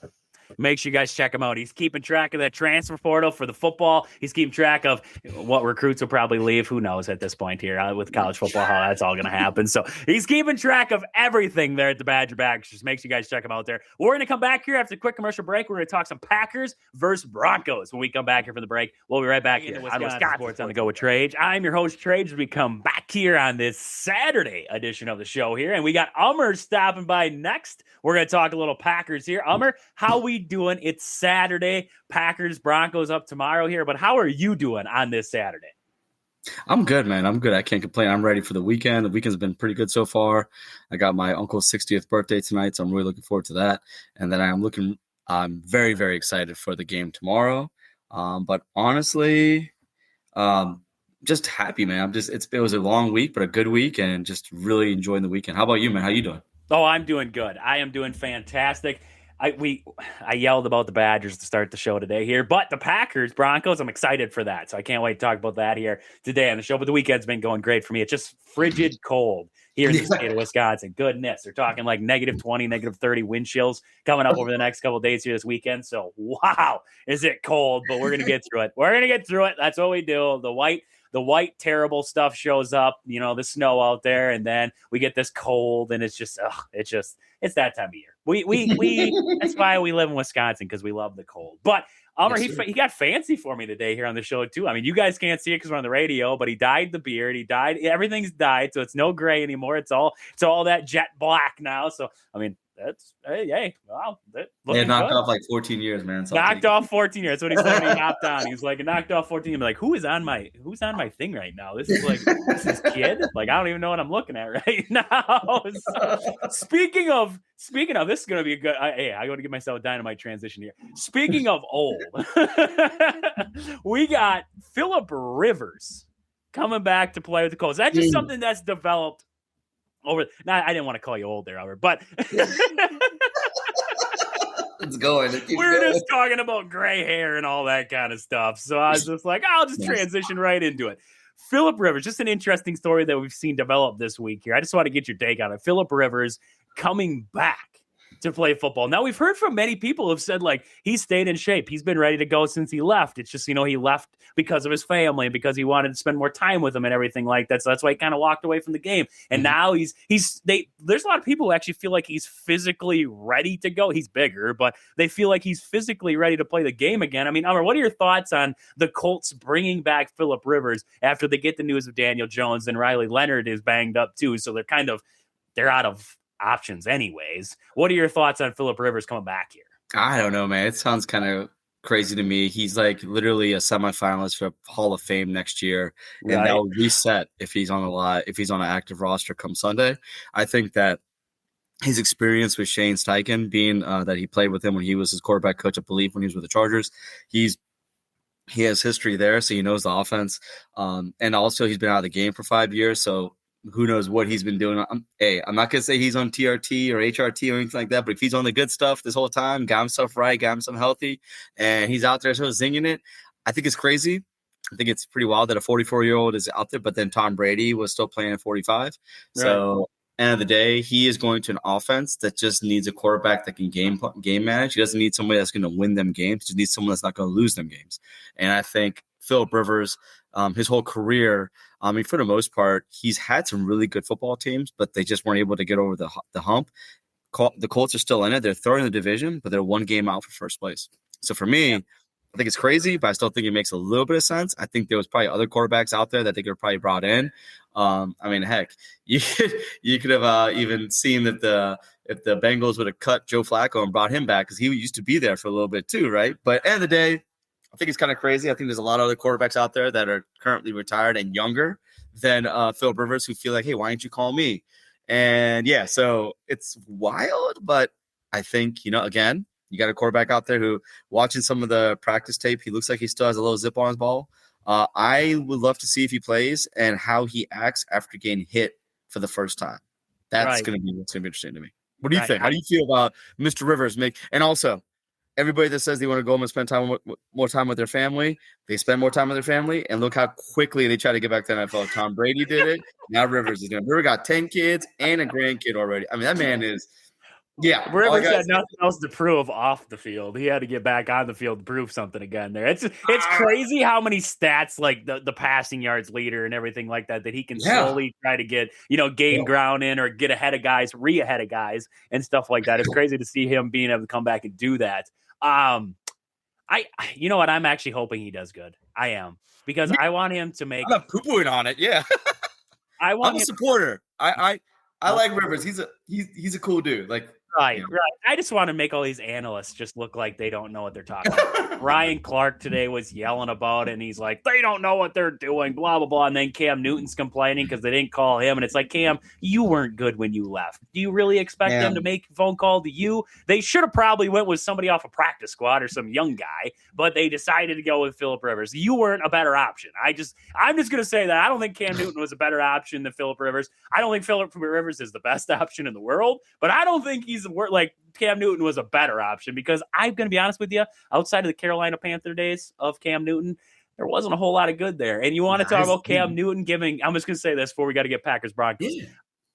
Make sure you guys check him out. He's keeping track of that transfer portal for the football. He's keeping track of what recruits will probably leave. Who knows at this point here with college football, how that's all going to happen. So he's keeping track of everything there at the Badger Backers. Just make sure you guys check him out there. We're going to come back here after a quick commercial break. We're going to talk some Packers versus Broncos when we come back here from the break. We'll be right back here on Wisconsin Sports on the Go with Trage. I'm your host, Trage, as we come back here on this Saturday edition of the show here. And we got Ummer stopping by next. We're going to talk a little Packers here. Ummer, how we doing? It's Saturday. Packers, Broncos up tomorrow here. But how are you doing on this Saturday? I'm good, man. I'm good. I can't complain. I'm ready for the weekend. The weekend's been pretty good so far. I got my uncle's 60th birthday tonight, so I'm really looking forward to that. And then I'm very, very excited for the game tomorrow. But honestly, just happy, man. It was a long week, but a good week, and just really enjoying the weekend. How about you, man? How you doing? Oh, I'm doing good. I am doing fantastic. I yelled about the Badgers to start the show today here, but the Packers, Broncos, I'm excited for that. So I can't wait to talk about that here today on the show. But the weekend's been going great for me. It's just frigid cold here in the state of Wisconsin. Goodness, they're talking like -20, -30 wind chills coming up over the next couple of days here this weekend. So wow, is it cold? But we're gonna get through it. We're gonna get through it. That's what we do. The white terrible stuff shows up, the snow out there, and then we get this cold, and it's it's that time of year. We that's why we live in Wisconsin, because we love the cold. But Elmer, he got fancy for me today here on the show too. I mean, you guys can't see it because we're on the radio, but he dyed the beard. Everything's dyed, so it's no gray anymore. It's all that jet black now. So I mean, that's hey, wow. Yeah, knocked off like 14 years, man. Knocked off 14 years. That's what he said when he hopped on. He's like, knocked off 14. I'm like, who's on my thing right now? This is kid. Like, I don't even know what I'm looking at right now. So, speaking of, this is gonna be a good. I got to give myself a dynamite transition here. Speaking of old, we got Philip Rivers coming back to play with the Colts. That's just something that's developed over. Now, I didn't want to call you old there, Albert, but it's going. We're just talking about gray hair and all that kind of stuff. So I was just like, I'll just transition right into it. Philip Rivers, just an interesting story that we've seen develop this week here. I just want to get your take on it. Philip Rivers coming back to play football. Now, we've heard from many people who have said, like, he's stayed in shape. He's been ready to go since he left. It's just, he left because of his family and because he wanted to spend more time with them and everything like that. So that's why he kind of walked away from the game. And now there's a lot of people who actually feel like he's physically ready to go. He's bigger, but they feel like he's physically ready to play the game again. I mean, Elmer, what are your thoughts on the Colts bringing back Philip Rivers after they get the news of Daniel Jones, and Riley Leonard is banged up too? So they're out of options anyways. What are your thoughts on Philip Rivers coming back here? I don't know, man. It sounds kind of crazy to me. He's like literally a semifinalist for Hall of Fame next year, and that'll reset if he's on an active roster come Sunday. I think that his experience with Shane Steichen, being that he played with him when he was his quarterback coach, I believe, when he was with the Chargers, he has history there, so he knows the offense. And also he's been out of the game for 5 years, so who knows what he's been doing. I'm not going to say he's on TRT or HRT or anything like that, but if he's on the good stuff this whole time, got himself right, got himself healthy, and he's out there sort of zinging it, I think it's crazy. I think it's pretty wild that a 44-year-old is out there, but then Tom Brady was still playing at 45. Right. So end of the day, he is going to an offense that just needs a quarterback that can game manage. He doesn't need somebody that's going to win them games. He just needs someone that's not going to lose them games. And I think Philip Rivers, his whole career, for the most part, he's had some really good football teams, but they just weren't able to get over the hump. The Colts are still in it. They're third in the division, but they're one game out for first place. So for me, I think it's crazy, but I still think it makes a little bit of sense. I think there was probably other quarterbacks out there that they could have probably brought in. Heck, you could have even seen that if the Bengals would have cut Joe Flacco and brought him back, because he used to be there for a little bit too, right? But at the end of the day, I think it's kind of crazy. I think there's a lot of other quarterbacks out there that are currently retired and younger than Philip Rivers who feel like, hey, why didn't you call me? And so it's wild, but I think, again, you got a quarterback out there who, watching some of the practice tape, he looks like he still has a little zip on his ball. I would love to see if he plays and how he acts after getting hit for the first time. That's going to be what's going to be interesting to me. What do you think? How do you feel about Mr. Rivers? And also, everybody that says they want to go home and spend more time with their family, they spend more time with their family, and look how quickly they try to get back to the NFL. Tom Brady did it. Now Rivers is doing it. Rivers got 10 kids and a grandkid already. I mean, that man is – Rivers had nothing else to prove off the field. He had to get back on the field to prove something again there. It's crazy how many stats, like the passing yards leader and everything like that he can slowly try to get, gain ground in or get ahead of guys, ahead of guys and stuff like that. It's crazy to see him being able to come back and do that. You know what? I'm actually hoping he does good. I am, because I want him to make. I'm not poo-pooing on it. Yeah. I'm a supporter. I like Rivers. He's a cool dude. Like, Right. I just want to make all these analysts just look like they don't know what they're talking about. Ryan Clark today was yelling about it, and he's like, they don't know what they're doing, blah, blah, blah. And then Cam Newton's complaining because they didn't call him. And it's like, Cam, you weren't good when you left. Do you really expect them to make a phone call to you? They should have probably went with somebody off a practice squad or some young guy, but they decided to go with Philip Rivers. You weren't a better option. I'm just going to say that. I don't think Cam Newton was a better option than Philip Rivers. I don't think Philip Rivers is the best option in the world, but I don't think he's wasn't like Cam Newton was a better option because I'm going to be honest with you, outside of the Carolina Panther days of Cam Newton, there wasn't a whole lot of good there. And you want to talk about Cam Newton giving, I'm just going to say this before we got to get Packers Broncos. Yeah.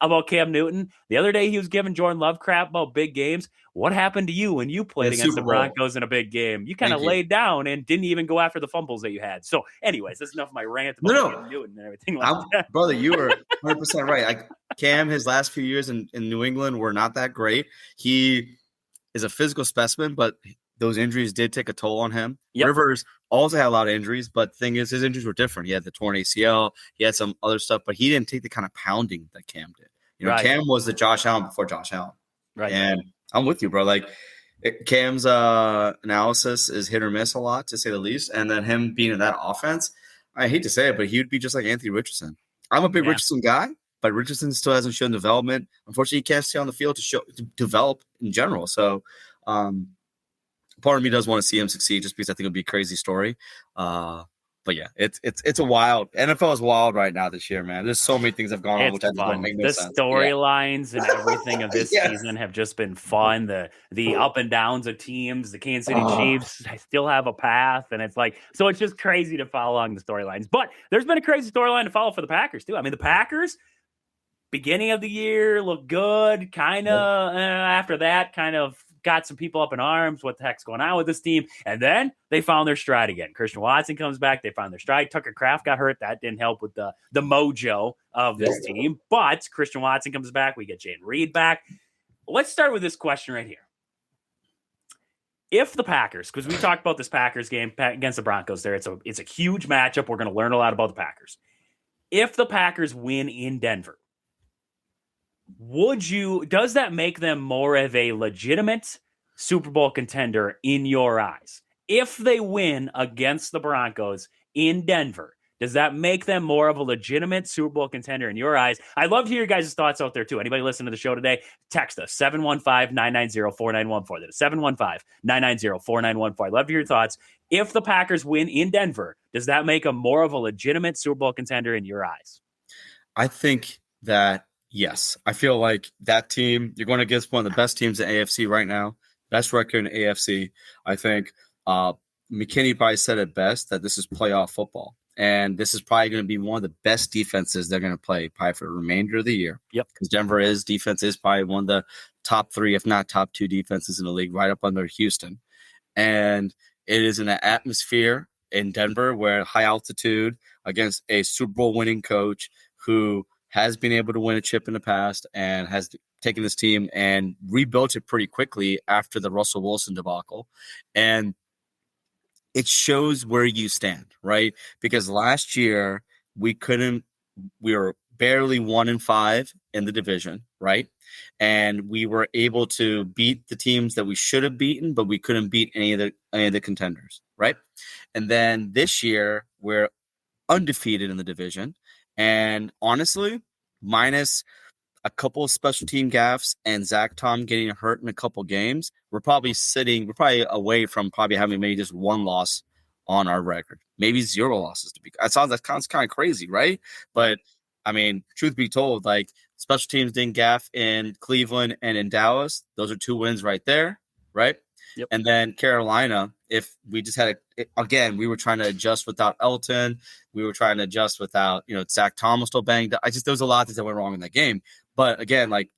About Cam Newton. The other day he was giving Jordan Love crap about big games. What happened to you when you played against the Broncos in a big game? You kind of laid down and didn't even go after the fumbles that you had. So anyways, that's enough of my rant about Cam Newton and everything like that. Brother, you were 100% right. Cam, his last few years in New England were not that great. He is a physical specimen, but those injuries did take a toll on him. Yep. Rivers also had a lot of injuries, but the thing is, his injuries were different. He had the torn ACL. He had some other stuff, but he didn't take the kind of pounding that Cam did. Cam was the Josh Allen before Josh Allen. Right. And I'm with you, bro. Like, Cam's analysis is hit or miss a lot, to say the least. And then him being in that offense, I hate to say it, but he would be just like Anthony Richardson. I'm a big Richardson guy, but Richardson still hasn't shown development. Unfortunately, he can't stay on the field to develop in general. So, part of me does want to see him succeed, just because I think it would be a crazy story. But yeah, it's a wild. NFL is wild right now this year, man. There's so many things have gone on, which I don't make no sense. The storylines and everything of this season have just been fun. The up and downs of teams. The Kansas City Chiefs still have a path, and it's like, so it's just crazy to follow along the storylines. But there's been a crazy storyline to follow for the Packers too. I mean, the Packers beginning of the year looked good, kind of. After that, kind of got some people up in arms. What the heck's going on with this team? And then they found their stride again. Christian Watson comes back. They found their stride. Tucker Kraft got hurt. That didn't help with the mojo of this team. But Christian Watson comes back. We get Jayden Reed back. Let's start with this question right here. If the Packers, because we talked about this Packers game against the Broncos there, it's a huge matchup. We're going to learn a lot about the Packers. If the Packers win in Denver, does that make them more of a legitimate Super Bowl contender in your eyes? If they win against the Broncos in Denver, does that make them more of a legitimate Super Bowl contender in your eyes? I'd love to hear your guys' thoughts out there too. Anybody listening to the show today, text us 715-990-4914. That is 715-990-4914. I'd love to hear your thoughts. If the Packers win in Denver, does that make them more of a legitimate Super Bowl contender in your eyes? I think that yes. I feel like that team, you're going against one of the best teams in AFC right now, best record in AFC. I think McKinney probably said it best, that this is playoff football. And this is probably going to be one of the best defenses they're going to play probably for the remainder of the year. Yep. Because Denver's defense is probably one of the top 3, if not top 2 defenses in the league, right up under Houston. And it is in an atmosphere in Denver where high altitude against a Super Bowl winning coach who has been able to win a chip in the past and has taken this team and rebuilt it pretty quickly after the Russell Wilson debacle. And it shows where you stand, right? Because last year we were barely 1-5 in the division, right? And we were able to beat the teams that we should have beaten, but we couldn't beat any of the contenders, right? And then this year we're undefeated in the division. And honestly, minus a couple of special team gaffes and Zach Tom getting hurt in a couple games, we're probably away from probably having maybe just one loss on our record, maybe 0 losses to be. That sounds kind of crazy, right? But I mean, truth be told, like, special teams didn't gaff in Cleveland and in Dallas. Those are 2 wins right there, right? Yep. And then Carolina, if we just had again, we were trying to adjust without Elton. We were trying to adjust without, Zach Thomas still banged up. There was a lot of things that went wrong in that game. But again, like,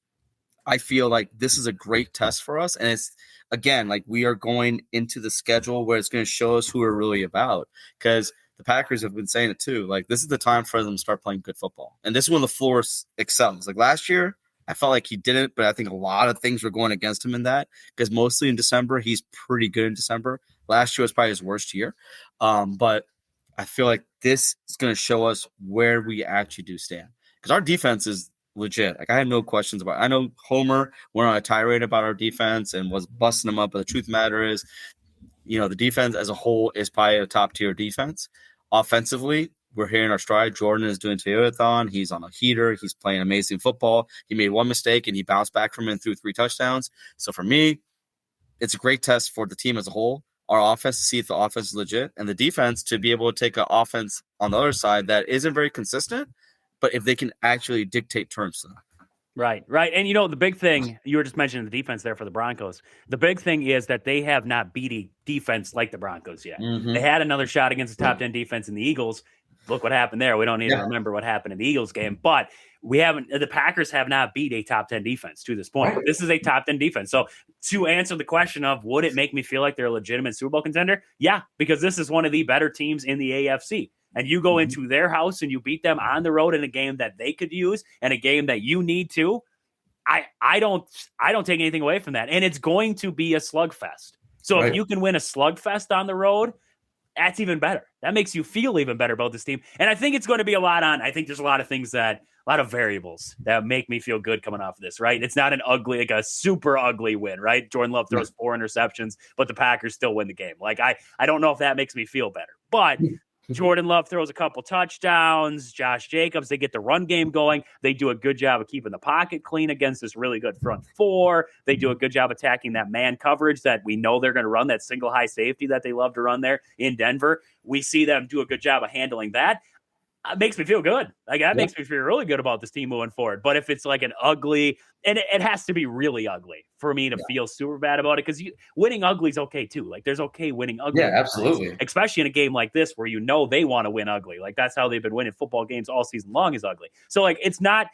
I feel like this is a great test for us. And it's, again, like, we are going into the schedule where it's going to show us who we're really about. Because the Packers have been saying it too. Like, this is the time for them to start playing good football. And this is when the floor excels. Like, last year, I felt like he didn't, but I think a lot of things were going against him in that, because mostly in December, he's pretty good in December. Last year was probably his worst year. But I feel like this is going to show us where we actually do stand, because our defense is legit. Like, I have no questions about it. I know Homer went on a tirade about our defense and was busting them up, but the truth of the matter is, the defense as a whole is probably a top tier defense. Offensively, we're hitting our stride. Jordan is doing Toyotathon. He's on a heater. He's playing amazing football. He made one mistake, and he bounced back from it and threw 3 touchdowns. So for me, it's a great test for the team as a whole. Our offense to see if the offense is legit, and the defense to be able to take an offense on the other side that isn't very consistent, but if they can actually dictate terms to them. Right. And the big thing, you were just mentioning the defense there for the Broncos. The big thing is that they have not beat a defense like the Broncos yet. Mm-hmm. They had another shot against the top 10 defense in the Eagles. Look what happened there. We don't need to remember what happened in the Eagles game, but the Packers have not beat a top 10 defense to this point. This is a top 10 defense. So to answer the question of would it make me feel like they're a legitimate Super Bowl contender? Yeah, because this is one of the better teams in the AFC. And you go into their house and you beat them on the road in a game that they could use and a game that you need to. I don't take anything away from that. And it's going to be a slugfest. So if you can win a slugfest on the road, that's even better. That makes you feel even better about this team. And I think it's going to be I think there's a lot of variables that make me feel good coming off of this, right? It's not a super ugly win, right? Jordan Love throws 4 interceptions, but the Packers still win the game. Like, I don't know if that makes me feel better, but Jordan Love throws a couple touchdowns. Josh Jacobs, they get the run game going. They do a good job of keeping the pocket clean against this really good front four. They do a good job attacking that man coverage that we know they're going to run, that single high safety that they love to run there in Denver. We see them do a good job of handling that. It makes me feel good. Like, that makes me feel really good about this team moving forward. But if it's like an ugly, and it has to be really ugly for me to feel super bad about it, because winning ugly is okay too. Like, there's okay winning ugly. Yeah, absolutely. Especially in a game like this where they want to win ugly. Like, that's how they've been winning football games all season long, is ugly. So like, it's not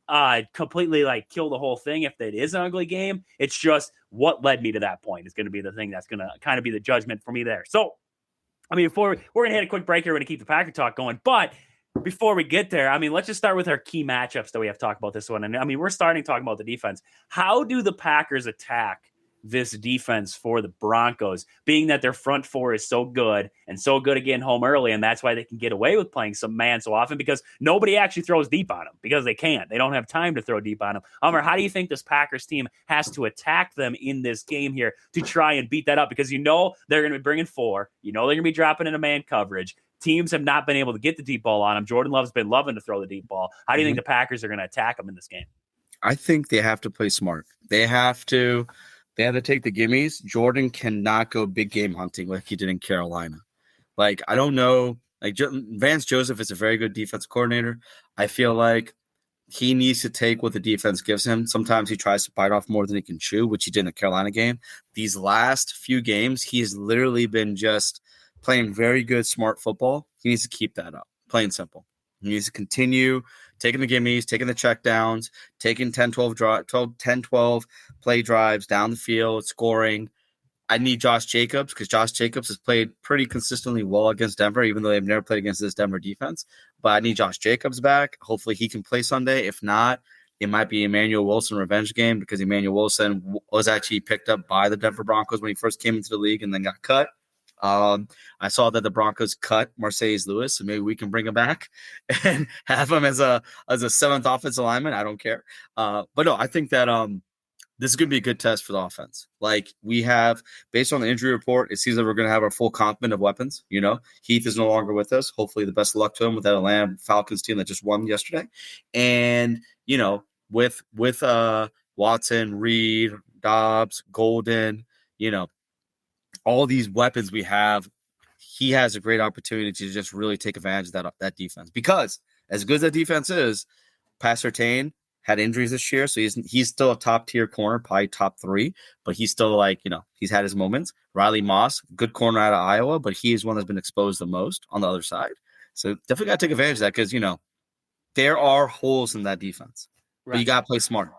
a completely like kill the whole thing if it is an ugly game. It's just what led me to that point is going to be the thing that's going to kind of be the judgment for me there. So I mean, we're going to hit a quick break here. We're going to keep the Packer talk going. But before we get there, I mean, let's just start with our key matchups that we have to talk about this one. And I mean, we're starting talking about the defense. How do the Packers attack this defense for the Broncos, being that their front four is so good and so good at getting home early, and that's why they can get away with playing some man so often, because nobody actually throws deep on them because they can't. They don't have time to throw deep on them. Umar, how do you think this Packers team has to attack them in this game here to try and beat that up? Because they're going to be bringing 4. They're going to be dropping into man coverage. Teams have not been able to get the deep ball on them. Jordan Love's been loving to throw the deep ball. How do you think the Packers are going to attack them in this game? I think they have to play smart. They have to take the gimmies. Jordan cannot go big game hunting like he did in Carolina. Like, I don't know. Like, Vance Joseph is a very good defense coordinator. I feel like he needs to take what the defense gives him. Sometimes he tries to bite off more than he can chew, which he did in the Carolina game. These last few games, he's literally been just playing very good, smart football. He needs to keep that up, plain simple. He needs to continue taking the gimmies, taking the checkdowns, taking 10-12 play drives down the field, scoring. I need Josh Jacobs, because Josh Jacobs has played pretty consistently well against Denver, even though they've never played against this Denver defense. But I need Josh Jacobs back. Hopefully he can play Sunday. If not, it might be Emmanuel Wilson revenge game, because Emmanuel Wilson was actually picked up by the Denver Broncos when he first came into the league and then got cut. I saw that the Broncos cut Marcedes Lewis, so maybe we can bring him back and have him as a 7th offensive lineman. I don't care. But no, I think that this is going to be a good test for the offense. Like, we have, based on the injury report, it seems that we're going to have our full complement of weapons. Heath is no longer with us. Hopefully the best of luck to him with that Atlanta Falcons team that just won yesterday. And, with Watson, Reed, Dobbs, Golden, all these weapons we have, he has a great opportunity to just really take advantage of that defense. Because as good as that defense is, Pat Surtain had injuries this year, so he's still a top-tier corner, probably top 3, but he's still he's had his moments. Riley Moss, good corner out of Iowa, but he is one that's been exposed the most on the other side. So definitely got to take advantage of that, because, there are holes in that defense. Right. But you got to play smart.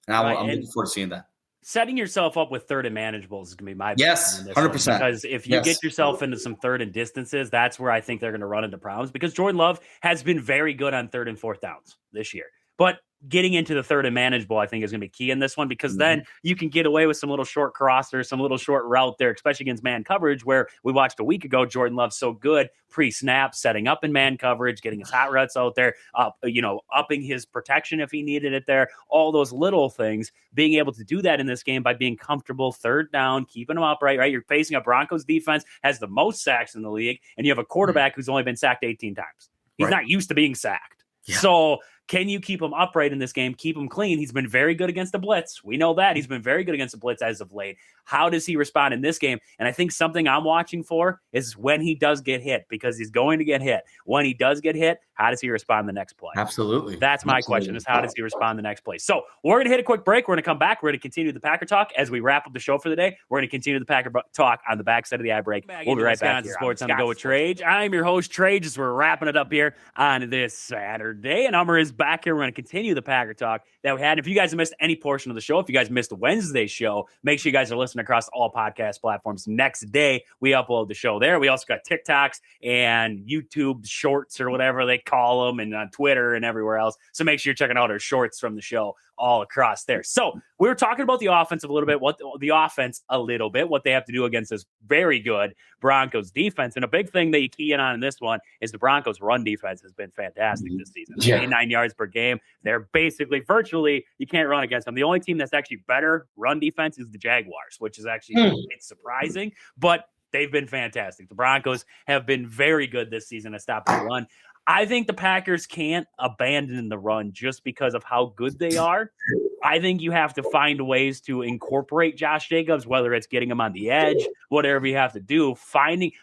And I'm looking forward to seeing that. Setting yourself up with 3rd and manageables is going to be my 100%. Because if you get yourself into some 3rd and distances, that's where I think they're going to run into problems, because Jordan Love has been very good on 3rd and 4th downs this year. But getting into the 3rd and manageable, I think, is going to be key in this one, because then you can get away with some little short crosser, some little short route there, especially against man coverage, where we watched a week ago, Jordan Love's so good pre-snap, setting up in man coverage, getting his hot routes out there, upping his protection if he needed it there, all those little things, being able to do that in this game by being comfortable 3rd down, keeping them upright, right? You're facing a Broncos defense, has the most sacks in the league, and you have a quarterback who's only been sacked 18 times. He's not used to being sacked. Yeah. So Can you keep him upright in this game? Keep him clean. He's been very good against the blitz. We know that. He's been very good against the blitz as of late. How does he respond in this game? And I think something I'm watching for is when he does get hit, because he's going to get hit. When he does get hit, how does he respond the next play? Absolutely. That's my question, is how does he respond the next play? So we're going to hit a quick break. We're going to come back. We're going to continue the Packer talk as we wrap up the show for the day. We're going to continue the Packer talk on the backside of the eye break. We'll be right back here. Sports on the Go with Trage. I'm your host, Trage, as we're wrapping it up here on this Saturday. And Hummer is back here. We're going to continue the Packer talk that we had. If you guys have missed any portion of the show, if you guys missed Wednesday's show, make sure you guys are listening across all podcast platforms. Next day, we upload the show there. We also got TikToks and YouTube shorts or whatever they call them, and on Twitter and everywhere else. So make sure you're checking out our shorts from the show all across there. So we were talking about the offense a little bit, what they have to do against this very good Broncos defense. And a big thing that you key in on in this one is the Broncos run defense has been fantastic this season. 89 yards per game. They're basically virtually, you can't run against them. The only team that's actually better run defense is the Jaguars, which is actually it's surprising, but they've been fantastic. The Broncos have been very good this season at stopping the run. I think the Packers can't abandon the run just because of how good they are. I think you have to find ways to incorporate Josh Jacobs, whether it's getting him on the edge, whatever you have to do.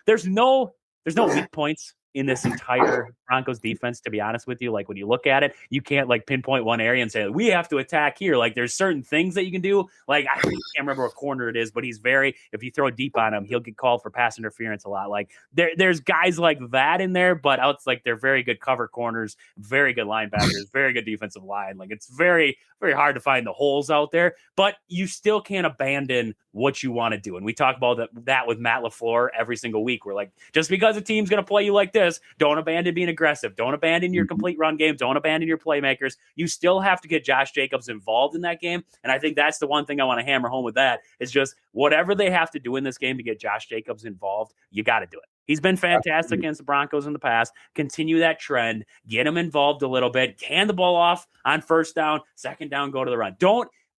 There's no weak points in this entire Broncos defense, to be honest with you. Like, when you look at it, you can't like pinpoint one area and say, we have to attack here. Like, there's certain things that you can do. Like, I can't remember what corner it is, but if you throw deep on him, he'll get called for pass interference a lot. Like, there's guys like that in there, but it's like they're very good cover corners, very good linebackers, very good defensive line. Like, it's very, very hard to find the holes out there, but you still can't abandon what you want to do. And we talk about that with Matt LaFleur every single week. We're like, just because a team's going to play you like this, don't abandon being aggressive. Don't abandon your complete run game. Don't abandon your playmakers. You still have to get Josh Jacobs involved in that game. And I think that's the one thing I want to hammer home with that is just whatever they have to do in this game to get Josh Jacobs involved, you got to do it. He's been fantastic against the Broncos in the past. Continue that trend. Get him involved a little bit. Hand the ball off on first down. Second down, go to the run.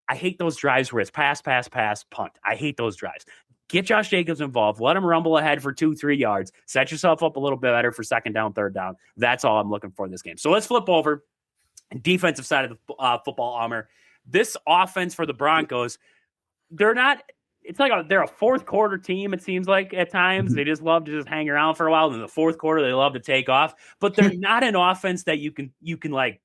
I hate those drives where it's pass, punt. I hate those drives. Get Josh Jacobs involved. Let him rumble ahead for 2-3 yards. Set yourself up a little bit better for second down, third down. That's all I'm looking for in this game. So let's flip over. Defensive side of the football, Hummer. This offense for the Broncos, they're a fourth quarter team, it seems like at times. They just love to just hang around for a while. And in the fourth quarter, they love to take off. But they're not an offense that you can like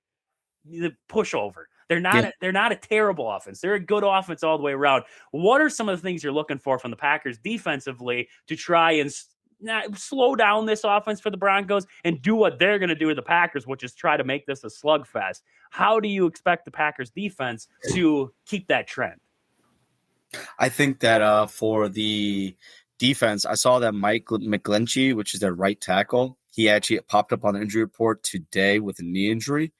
push over. They're not a terrible offense. They're a good offense all the way around. What are some of the things you're looking for from the Packers defensively to try and slow down this offense for the Broncos and do what they're going to do to the Packers, which is try to make this a slugfest? How do you expect the Packers defense to keep that trend? I think that for the defense, I saw that Mike McGlinchey, which is their right tackle, he actually popped up on the injury report today with a knee injury,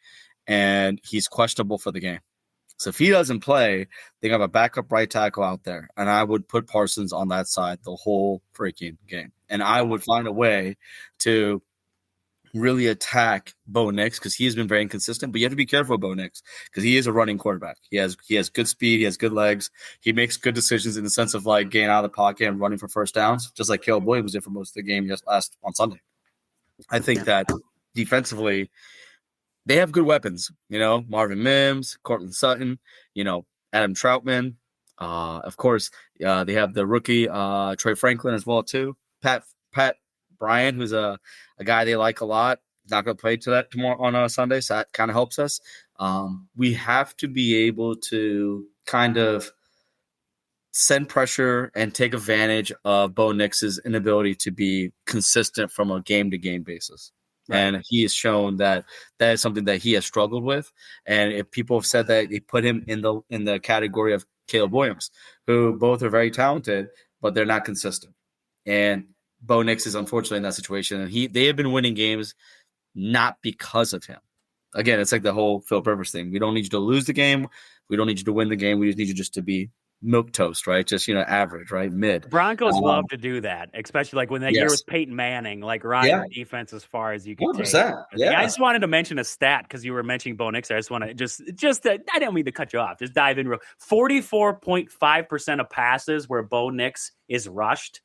and he's questionable for the game. So if he doesn't play, they have a backup right tackle out there, and I would put Parsons on that side the whole freaking game. And I would find a way to really attack Bo Nix because he has been very inconsistent. But you have to be careful of Bo Nix because he is a running quarterback. He has good speed. He has good legs. He makes good decisions in the sense of like getting out of the pocket and running for first downs, just like Caleb Williams did for most of the game just last on Sunday. I think that defensively, they have good weapons. Marvin Mims, Cortland Sutton, Adam Troutman. Of course, they have the rookie Trey Franklin as well too. Pat Bryant, who's a guy they like a lot. Not going to play tomorrow on Sunday, so that kind of helps us. We have to be able to kind of send pressure and take advantage of Bo Nix's inability to be consistent from a game-to-game basis. Right. And he has shown that is something that he has struggled with. And if people have said that, they put him in the category of Caleb Williams, who both are very talented, but they're not consistent. And Bo Nix is unfortunately in that situation. And they have been winning games not because of him. Again, it's like the whole Philip Rivers thing. We don't need you to lose the game. We don't need you to win the game. We just need you just to be milk toast, right? Just, average, right? Mid. Broncos love to do that, especially like when that year with Peyton Manning, like ride defense as far as you can 100%. take. Yeah. I just wanted to mention a stat because you were mentioning Bo Nix. I just want to I don't mean to cut you off. Just dive in real. 44.5% of passes where Bo Nix is rushed.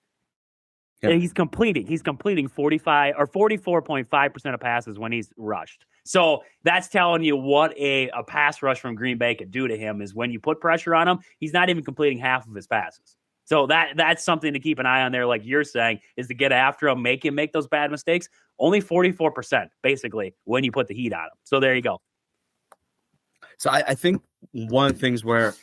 Yep. And he's completing 45 or 44.5% of passes when he's rushed. So that's telling you what a pass rush from Green Bay could do to him is when you put pressure on him, he's not even completing half of his passes. So that's something to keep an eye on there, like you're saying, is to get after him, make him make those bad mistakes. Only 44%, basically, when you put the heat on him. So there you go. So I think one of the things where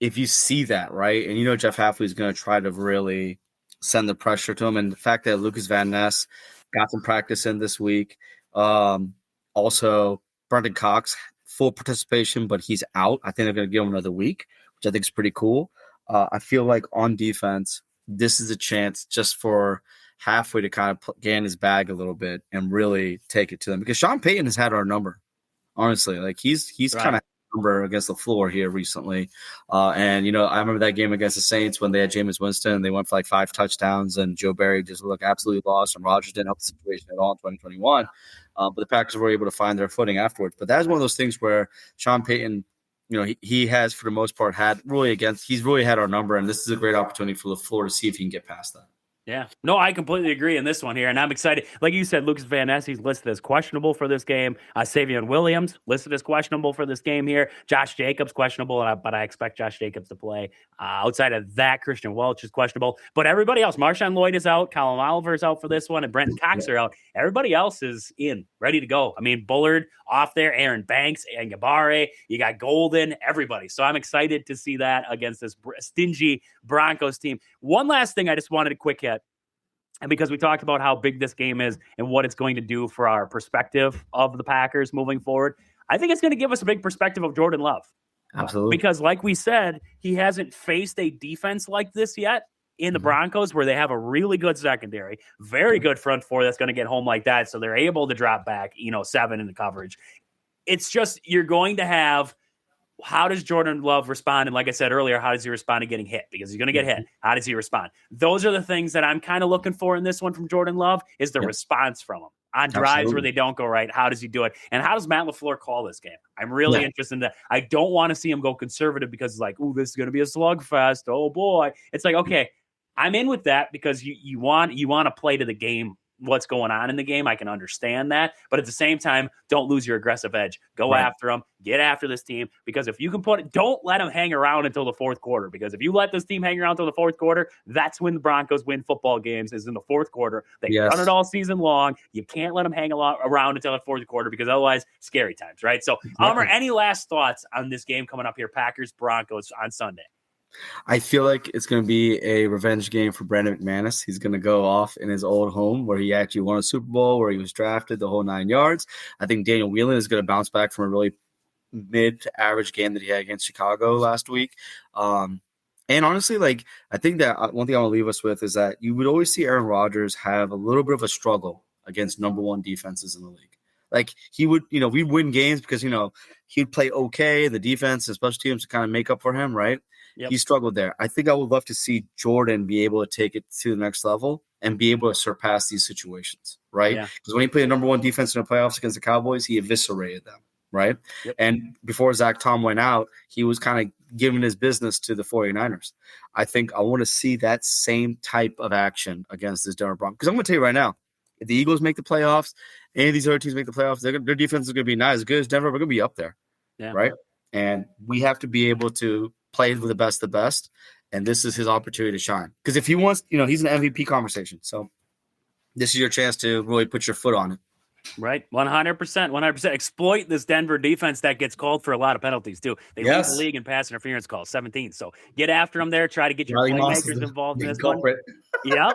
if you see that, right, and Jeff Hafley is going to try to really send the pressure to him, and the fact that Lucas Van Ness got some practice in this week. Also, Brendan Cox, full participation, but he's out. I think they're going to give him another week, which I think is pretty cool. I feel like on defense, this is a chance just for Hafley to kind of get in his bag a little bit and really take it to them. Because Sean Payton has had our number, honestly. Like, he's right. Kind of number against the floor here recently. And I remember that game against the Saints when they had Jameis Winston and they went for like 5 touchdowns and Joe Barry just looked absolutely lost and Rodgers didn't help the situation at all in 2021. But the Packers were able to find their footing afterwards. But that's one of those things where Sean Payton, he has for the most part he's really had our number, and this is a great opportunity for LaFleur to see if he can get past that. Yeah. No, I completely agree in this one here, and I'm excited. Like you said, Lucas Van Ness, he's listed as questionable for this game. Savion Williams listed as questionable for this game here. Josh Jacobs questionable, but I expect Josh Jacobs to play. Outside of that, Christian Welch is questionable. But everybody else, Marshawn Lloyd is out, Colin Oliver is out for this one, and Brenton Cox are out. Everybody else is in, ready to go. I mean, Bullard off there, Aaron Banks, and Gabare. You got Golden, everybody. So I'm excited to see that against this stingy Broncos team. One last thing I just wanted to quick hit. And because we talked about how big this game is and what it's going to do for our perspective of the Packers moving forward, I think it's going to give us a big perspective of Jordan Love. Absolutely. Because like we said, he hasn't faced a defense like this yet in the Broncos where they have a really good secondary, very good front four that's going to get home like that. So they're able to drop back, 7 in the coverage. It's just you're going to have how does Jordan Love respond? And like I said earlier, how does he respond to getting hit? Because he's going to get hit. How does he respond? Those are the things that I'm kind of looking for in this one from Jordan Love is the response from him. On drives where they don't go right, how does he do it? And how does Matt LaFleur call this game? I'm really interested in that. I don't want to see him go conservative because it's like, oh, this is going to be a slugfest. Oh, boy. It's like, okay, I'm in with that because you want to play to the game, what's going on in the game. I can understand that. But at the same time, don't lose your aggressive edge. Go after them. Get after this team. Because if you can don't let them hang around until the fourth quarter. Because if you let this team hang around until the fourth quarter, that's when the Broncos win football games is in the fourth quarter. They've done it all season long. You can't let them hang around until the fourth quarter because otherwise, scary times, right? So, Amr, any last thoughts on this game coming up here, Packers-Broncos on Sunday? I feel like it's going to be a revenge game for Brandon McManus. He's going to go off in his old home where he actually won a Super Bowl, where he was drafted the whole 9 yards. I think Daniel Whelan is going to bounce back from a really mid to average game that he had against Chicago last week. And honestly, I think that one thing I want to leave us with is that you would always see Aaron Rodgers have a little bit of a struggle against number one defenses in the league. Like he would, we'd win games because, he'd play okay. The defense and special teams to kind of make up for him, right? Yep. He struggled there. I think I would love to see Jordan be able to take it to the next level and be able to surpass these situations, right? Because when he played the number one defense in the playoffs against the Cowboys, he eviscerated them, right? Yep. And before Zach Tom went out, he was kind of giving his business to the 49ers. I think I want to see that same type of action against this Denver Broncos. Because I'm going to tell you right now, if the Eagles make the playoffs, any of these other teams make the playoffs, their defense is going to be not as good as Denver. We're going to be up there, right? And we have to be able to play with the best of the best, and this is his opportunity to shine. Because if he wants, he's an MVP conversation. So this is your chance to really put your foot on it. Right, 100%. Exploit this Denver defense that gets called for a lot of penalties too. They lead the league in pass interference calls, 17. So get after them there. Try to get your playmakers involved in this one. Yep.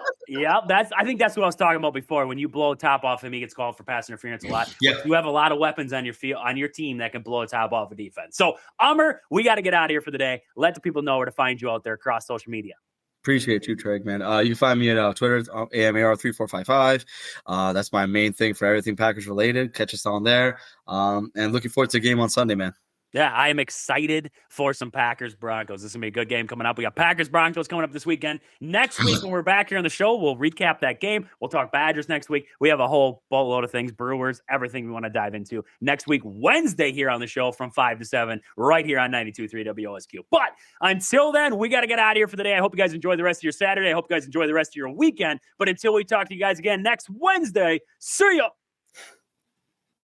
I think that's what I was talking about before. When you blow a top off him, he gets called for pass interference a lot. You have a lot of weapons on your field, on your team that can blow a top off a defense. So, Amr, we got to get out of here for the day. Let the people know where to find you out there across social media. Appreciate you, Trey, man. You can find me at Twitter, AMAR3455. That's my main thing for everything Packers related. Catch us on there. And looking forward to the game on Sunday, man. Yeah, I am excited for some Packers-Broncos. This is going to be a good game coming up. We got Packers-Broncos coming up this weekend. Next week, when we're back here on the show, we'll recap that game. We'll talk Badgers next week. We have a whole boatload of things, Brewers, everything we want to dive into. Next week, Wednesday here on the show from 5 to 7, right here on 92.3 WOSQ. But until then, we got to get out of here for the day. I hope you guys enjoy the rest of your Saturday. I hope you guys enjoy the rest of your weekend. But until we talk to you guys again next Wednesday, see ya!